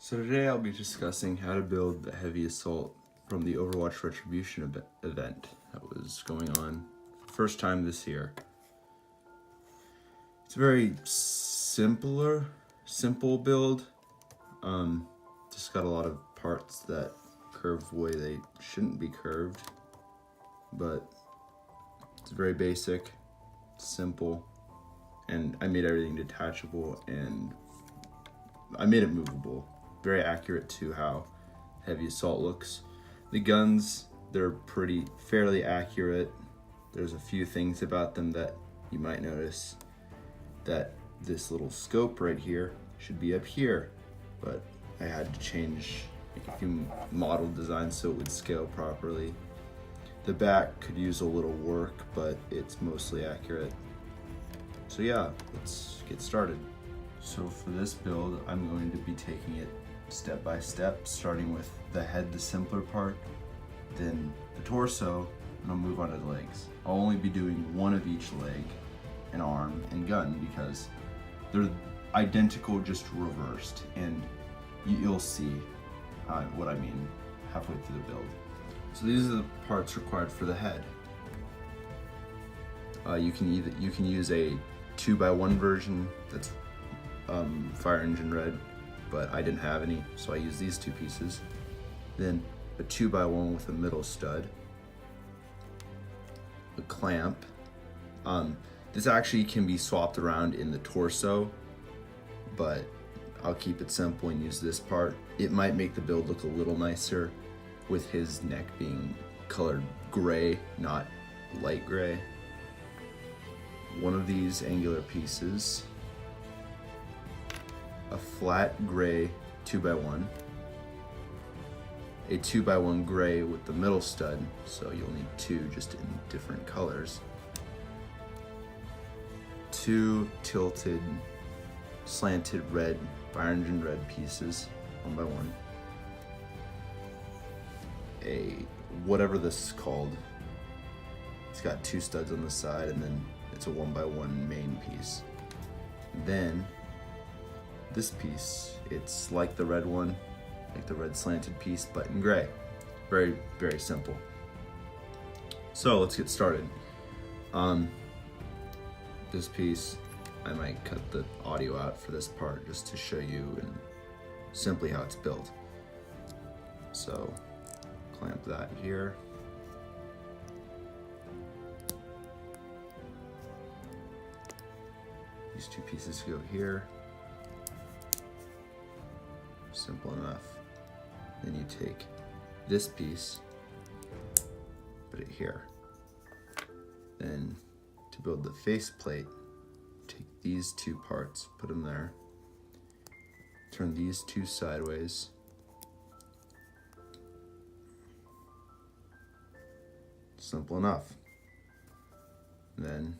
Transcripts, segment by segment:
So today I'll be discussing how to build the heavy assault from the Overwatch Retribution event that was going on first time this year. It's a very simple build. Just got a lot of parts that curve the way they shouldn't be curved, but it's very basic, simple, and I made everything detachable and I made it movable. Very accurate to how heavy assault looks. The guns, they're fairly accurate. There's a few things about them that you might notice, that this little scope right here should be up here, but I had to change a few model designs so it would scale properly. The back could use a little work, but it's mostly accurate. So yeah, let's get started. So for this build, I'm going to be taking it step by step, starting with the head, the simpler part, then the torso, and I'll move on to the legs. I'll only be doing one of each leg, and arm, and gun, because they're identical, just reversed, and you'll see what I mean halfway through the build. So these are the parts required for the head. You can use a 2x1 version that's fire engine red, but I didn't have any, so I used these two pieces. Then a 2x1 with a middle stud, a clamp. This actually can be swapped around in the torso, but I'll keep it simple and use this part. It might make the build look a little nicer with his neck being colored gray, not light gray. One of these angular pieces, a flat gray 2x1, a 2x1 gray with the middle stud, so you'll need two just in different colors, two tilted slanted red fire engine red pieces, 1x1, a whatever this is called, it's got two studs on the side, and then it's a 1x1 main piece. Then this piece, it's like the red one, like the red slanted piece, but in gray. Very, very simple. So let's get started. This piece, I might cut the audio out for this part just to show you and simply how it's built. So clamp that here. These two pieces go here. Simple enough. Then you take this piece, put it here. Then to build the face plate, take these two parts, put them there. Turn these two sideways. Simple enough. Then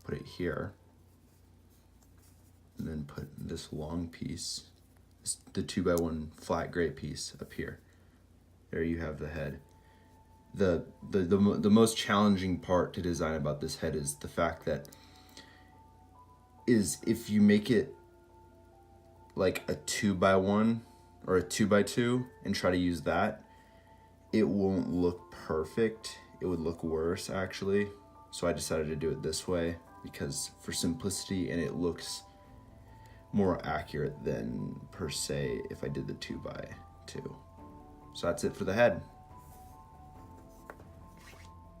put it here. And then put this long piece, the 2x1 flat gray piece up here. There you have the head. The most challenging part to design about this head is the fact that if you make it like a 2x1 or a 2x2 and try to use that, it won't look perfect. It would look worse actually. So I decided to do it this way because for simplicity, and it looks more accurate than per se if I did the 2x2. So that's it for the head.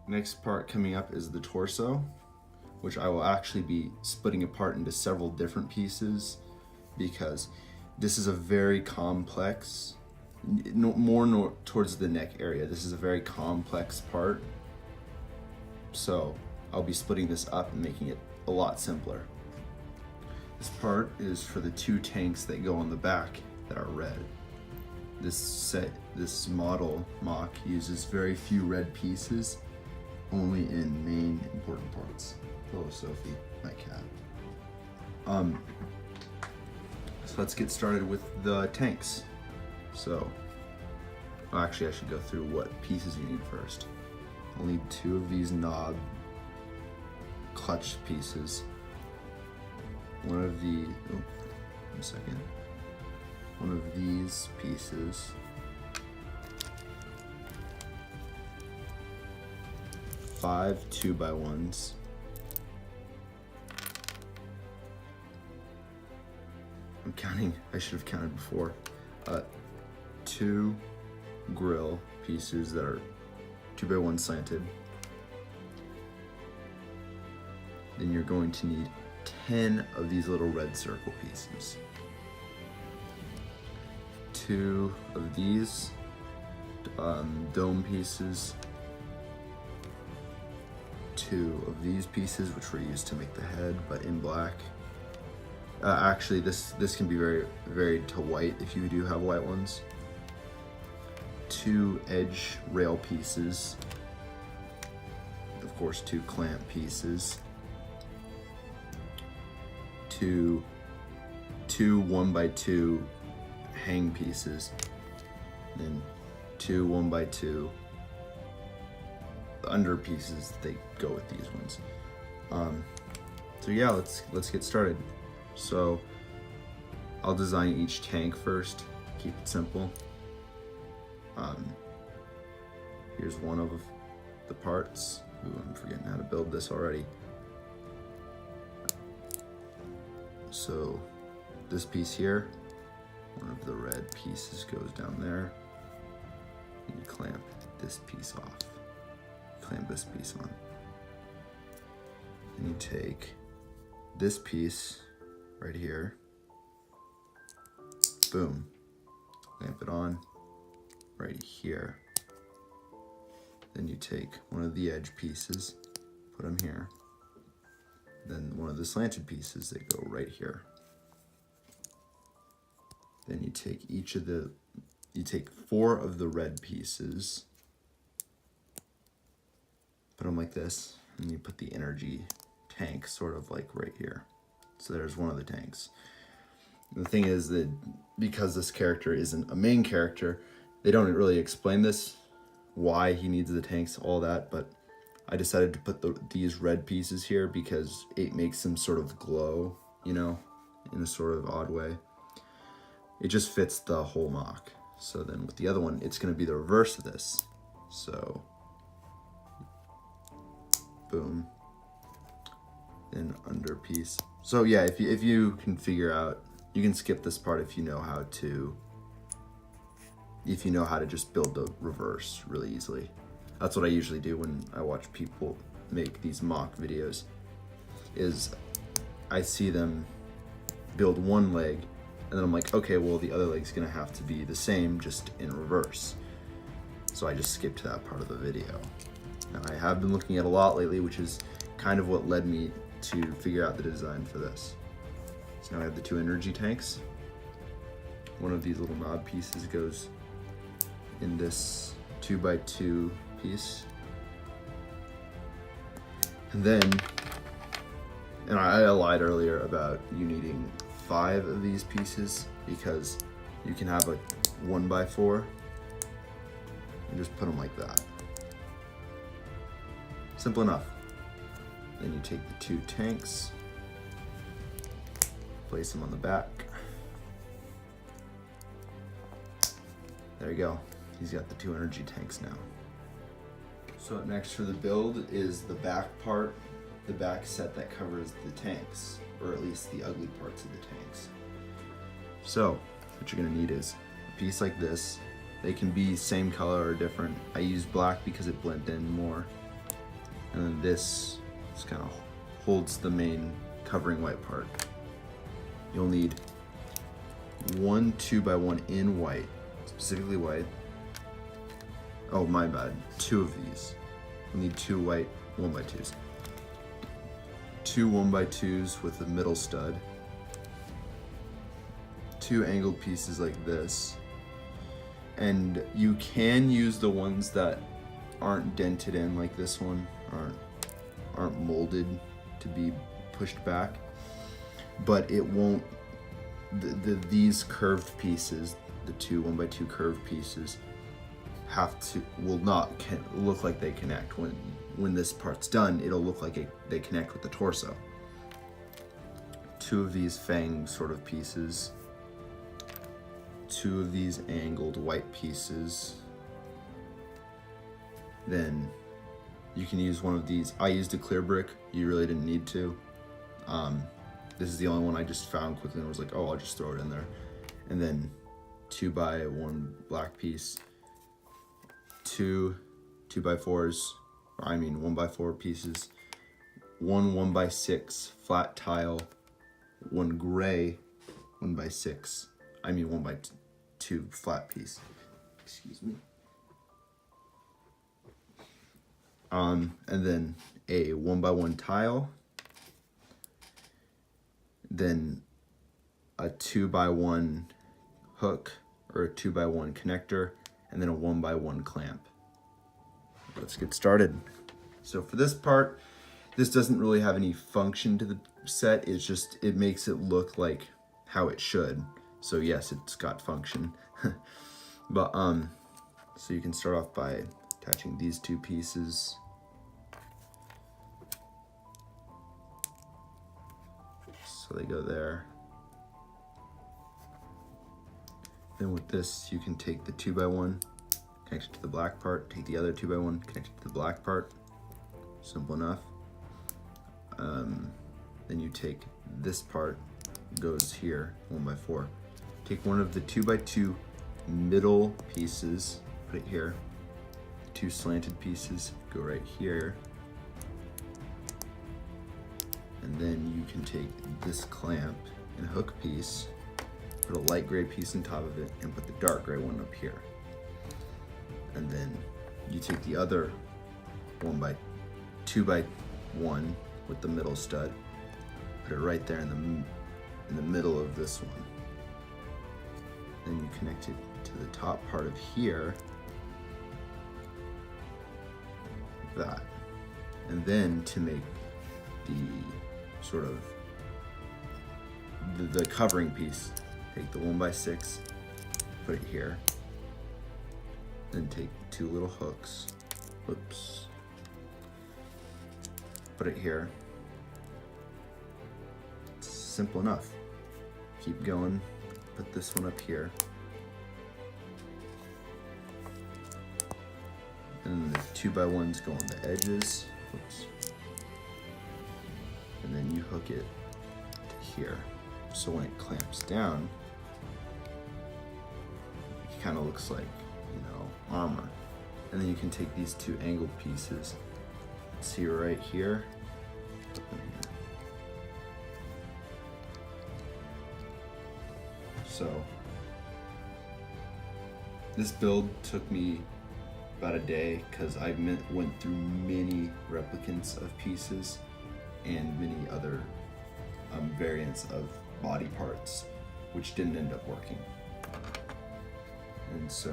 Next part coming up is the torso, which I will actually be splitting apart into several different pieces because this is a very complex, more towards the neck area. This is a very complex part. So I'll be splitting this up and making it a lot simpler. This part is for the two tanks that go on the back that are red. This model MOC uses very few red pieces, only in main important parts. Hello, Sophie, my cat. So let's get started with the tanks. So, actually I should go through what pieces you need first. I'll need two of these knob clutch pieces. One of the, one second. one of these pieces. 5 2x1s. I'm counting, I should have counted before. 2 grill pieces that are 2x1 slanted. Then you're going to need 10 of these little red circle pieces. 2 of these dome pieces. 2 of these pieces, which were used to make the head, but in black. Actually, this can be varied to white if you do have white ones. 2 edge rail pieces. Of course, 2 clamp pieces. 2 1x2 hang pieces. Then 2 1x2 under pieces. They go with these ones. So yeah, let's get started. So I'll design each tank first, keep it simple. Here's one of the parts. Ooh, I'm forgetting how to build this already. So this piece here, one of the red pieces goes down there. And you clamp this piece off. Clamp this piece on. And you take this piece right here, boom, clamp it on right here. Then you take one of the edge pieces, put them here. Then one of the slanted pieces that go right here. Then you take you take 4 of the red pieces, put them like this, and you put the energy tank sort of like right here. So there's one of the tanks. The thing is that because this character isn't a main character, they don't really explain this, why he needs the tanks, all that, but I decided to put these red pieces here because it makes them sort of glow, you know, in a sort of odd way. It just fits the whole MOC. So then with the other one, it's going to be the reverse of this. So, boom, then under piece. So yeah, if you can figure out, you can skip this part if you know how to just build the reverse really easily. That's what I usually do when I watch people make these MOC videos, is I see them build one leg and then I'm like, okay, well the other leg's gonna have to be the same, just in reverse. So I just skipped that part of the video. Now I have been looking at a lot lately, which is kind of what led me to figure out the design for this. So now I have the 2 energy tanks. One of these little knob pieces goes in this 2x2 piece. And then, and I lied earlier about you needing 5 of these pieces because you can have a 1x4 and just put them like that. Simple enough. Then you take the 2 tanks, place them on the back. There you go. He's got the 2 energy tanks now. So up next for the build is the back part, the back set that covers the tanks, or at least the ugly parts of the tanks. So what you're gonna need is a piece like this. They can be same color or different. I use black because it blends in more. And then this just kind of holds the main covering white part. You'll need 1 2x1 in white, specifically white. Oh, my bad, 2 of these. You'll need 2 white 1x2s. 2 1x2s with the middle stud. 2 angled pieces like this. And you can use the ones that aren't dented in, like this one, aren't molded to be pushed back, but it won't, these curved pieces, the 2 1x2 curved pieces, will not look like they connect. When this part's done, it'll look like they connect with the torso. 2 of these fang sort of pieces, two of these angled white pieces. Then you can use one of these. I used a clear brick. You really didn't need to. This is the only one I just found quickly and was like, oh, I'll just throw it in there. And then 2x1 black piece, two 2x4s, or I mean 1x4 pieces, one 1x6 flat tile, one gray 1x6, I mean 1x2 flat piece. Excuse me. And then a 1x1 tile, then a 2x1 hook or a 2x1 connector, and then a 1x1 clamp. Let's get started. So for this part, this doesn't really have any function to the set. It's just, it makes it look like how it should. So yes, it's got function. But so you can start off by attaching these two pieces. So they go there. Then with this, you can take the 2x1, connect it to the black part, take the other 2x1, connect it to the black part. Simple enough. Then you take this part, goes here, 1x4. Take one of the 2x2 middle pieces, put it here. Two slanted pieces go right here. And then you can take this clamp and hook piece, put a light gray piece on top of it, and put the dark gray one up here. And then you take the other 2x1 with the middle stud, put it right there in the middle of this one. Then you connect it to the top part of here, like that. And then to make the sort of the covering piece, take the 1x6, put it here, then take two little hooks, whoops, put it here. It's simple enough. Keep going, put this one up here. And the 2x1s go on the edges, whoops. And then you hook it to here. So when it clamps down, it kind of looks like, you know, armor. And then you can take these two angled pieces. See right here. So this build took me about a day because I went through many replicants of pieces and many other variants of body parts, which didn't end up working. And so